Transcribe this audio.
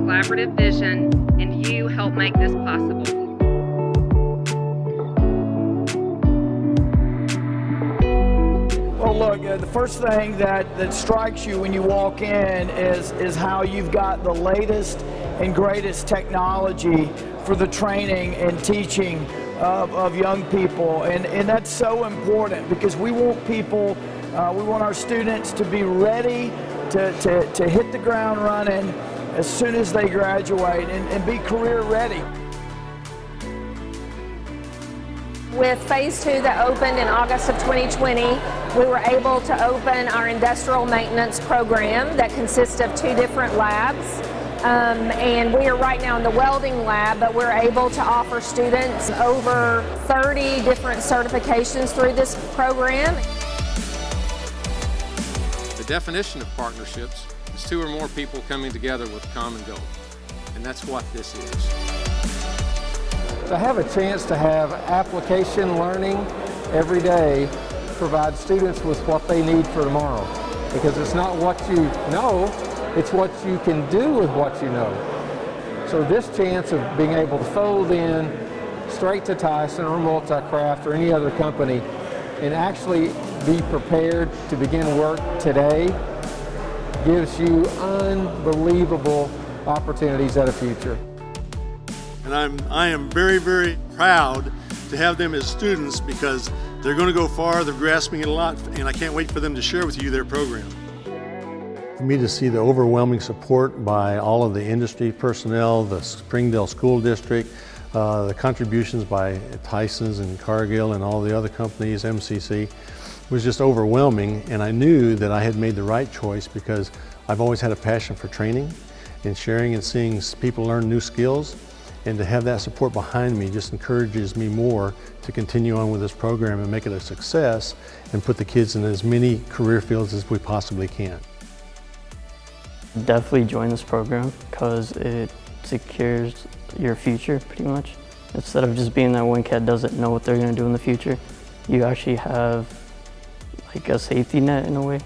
collaborative vision, and you help make this possible. Well, look, the first thing that strikes you when you walk in is how you've got the latest and greatest technology for the training and teaching of young people, and that's so important because we want people, we want our students to be ready to hit the ground running as soon as they graduate and be career ready. With Phase 2 that opened in August of 2020, we were able to open our industrial maintenance program that consists of 2 different labs. And we are right now in the welding lab, but we're able to offer students over 30 different certifications through this program. The definition of partnerships is 2 or more people coming together with a common goal, and that's what this is. To have a chance to have application learning every day provides students with what they need for tomorrow, because it's not what you know, it's what you can do with what you know. So this chance of being able to fold in straight to Tyson or Multicraft or any other company and actually be prepared to begin work today gives you unbelievable opportunities at a future. And I am very, very proud to have them as students because they're going to go far, they're grasping it a lot, and I can't wait for them to share with you their program. For me to see the overwhelming support by all of the industry personnel, the Springdale School District, the contributions by Tyson's and Cargill and all the other companies, MCC, was just overwhelming, and I knew that I had made the right choice because I've always had a passion for training and sharing and seeing people learn new skills. And to have that support behind me just encourages me more to continue on with this program and make it a success and put the kids in as many career fields as we possibly can. Definitely join this program because it secures your future pretty much. Instead of just being that one kid doesn't know what they're going to do in the future, you actually have like a safety net in a way.